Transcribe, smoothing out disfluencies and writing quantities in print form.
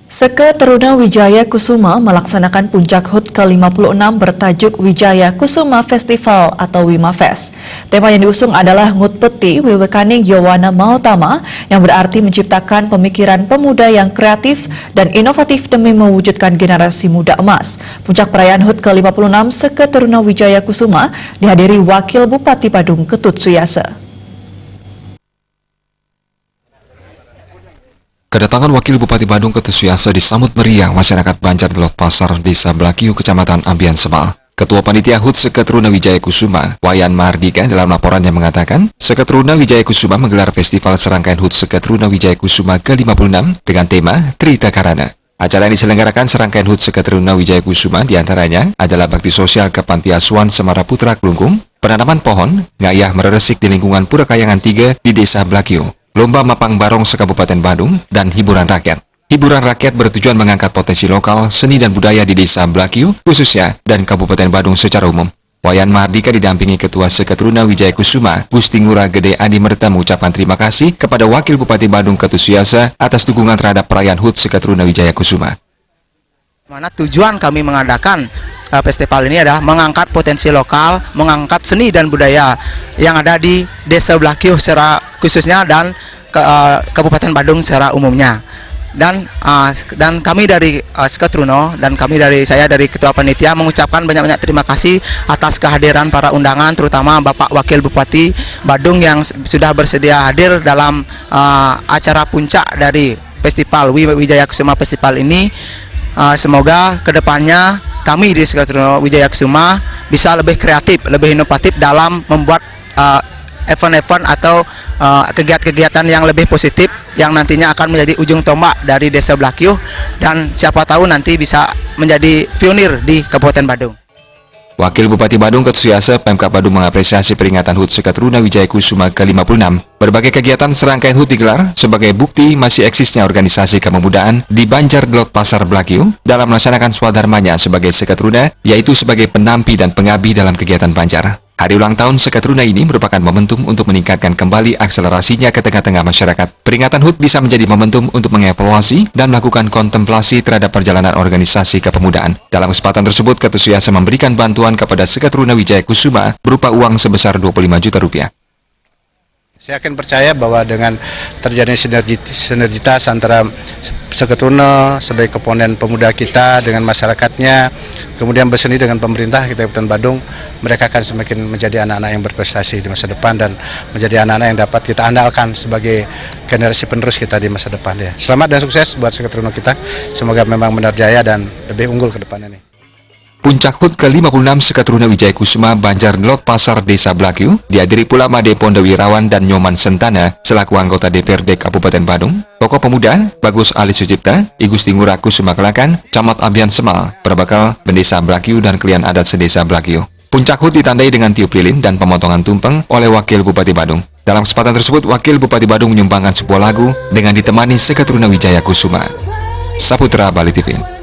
Seke Teruna Wijaya Kusuma melaksanakan puncak HUT ke-56 bertajuk Wijaya Kusuma Festival atau Wimafest. Tema yang diusung adalah Ngut Peti Wiwekaning Yowana Mautama yang berarti menciptakan pemikiran pemuda yang kreatif dan inovatif demi mewujudkan generasi muda emas. Puncak perayaan HUT ke-56 Seke Teruna Wijaya Kusuma dihadiri Wakil Bupati Badung Ketut Suyase. Kedatangan Wakil Bupati Badung Ketut Suyase disambut meriah masyarakat Banjar Delot Pasar, Desa Blakiu, Kecamatan Ambian Semal. Ketua Panitia HUT Seke Teruna Wijaya Kusuma, Wayan Mahardika, dalam laporannya mengatakan, Seke Teruna Wijaya Kusuma menggelar festival serangkaian HUT Seke Teruna Wijaya Kusuma ke-56 dengan tema Trita Karana. Acara yang diselenggarakan serangkaian HUT Seke Teruna Wijaya Kusuma diantaranya adalah bakti sosial ke Panti Asuhan Semara Putra Klungkung, penanaman pohon, ngayah mereresik di lingkungan Pura Kayangan 3 di Desa Blakiu, lomba mapang barong se-Kabupaten Badung, dan hiburan rakyat. Hiburan rakyat bertujuan mengangkat potensi lokal, seni dan budaya di Desa Blakiu, khususnya, dan Kabupaten Badung secara umum. Wayan Mahardika didampingi Ketua Seke Teruna Wijaya Kusuma, Gusti Ngurah Gede Adi Merta mengucapkan terima kasih kepada Wakil Bupati Badung Ketut Suyase atas dukungan terhadap perayaan HUT Seke Teruna Wijaya Kusuma. Mana tujuan kami mengadakan festival ini adalah mengangkat potensi lokal, mengangkat seni dan budaya yang ada di Desa Blakiu secara khususnya dan Kabupaten Badung secara umumnya. Dan kami dari Seke Teruna dan saya dari Ketua Panitia mengucapkan banyak-banyak terima kasih atas kehadiran para undangan, terutama Bapak Wakil Bupati Badung yang sudah bersedia hadir dalam acara puncak dari Festival Wijaya Kusuma Festival ini. Semoga kedepannya kami di Seke Teruna Wijaya Kusuma bisa lebih kreatif, lebih inovatif dalam membuat event-event atau kegiatan-kegiatan yang lebih positif yang nantinya akan menjadi ujung tombak dari Desa Blakiu dan siapa tahu nanti bisa menjadi pionir di Kabupaten Badung. Wakil Bupati Badung Ketut Suyase, Pemkab Badung mengapresiasi peringatan HUT Seke Teruna Wijaya Kusuma ke-56. Berbagai kegiatan serangkaian HUT digelar sebagai bukti masih eksisnya organisasi kepemudaan di Banjar Delot Pasar Blakiu dalam melaksanakan swadharmanya sebagai Seke Teruna, yaitu sebagai penampi dan pengabdi dalam kegiatan Banjar. Hari ulang tahun Seke Teruna ini merupakan momentum untuk meningkatkan kembali akselerasinya ke tengah-tengah masyarakat. Peringatan HUT bisa menjadi momentum untuk mengevaluasi dan melakukan kontemplasi terhadap perjalanan organisasi kepemudaan. Dalam kesempatan tersebut, Ketut Suyase memberikan bantuan kepada Seke Teruna Wijaya Kusuma berupa uang sebesar 25 juta rupiah. Saya akan percaya bahwa dengan terjadi sinergitas antara Seke Teruna sebagai komponen pemuda kita dengan masyarakatnya, kemudian berseni dengan pemerintah kita Kabupaten Badung, mereka akan semakin menjadi anak-anak yang berprestasi di masa depan dan menjadi anak-anak yang dapat kita andalkan sebagai generasi penerus kita di masa depan. Ya. Selamat dan sukses buat Seke Teruna kita, semoga memang benar jaya dan lebih unggul ke depannya nih. Puncak HUT ke-56 Seke Teruna Wijaya Kusuma Banjar Delot Pasar Desa Blakiu dihadiri pula Made Pondowirawan dan Nyoman Sentana selaku anggota DPRD Kabupaten Badung, tokoh pemuda Bagus Ali Sucipta, I Gusti Ngurah Kusuma Kelakan, Camat Ambian Semal, Perbakal, Bendesa Blakiu dan Klien Adat Sedesa Blakiu. Puncak HUT ditandai dengan tiup lilin dan pemotongan tumpeng oleh Wakil Bupati Badung. Dalam kesempatan tersebut, Wakil Bupati Badung menyumbangkan sebuah lagu dengan ditemani Seke Teruna Wijaya Kusuma. Saputra Bali TV.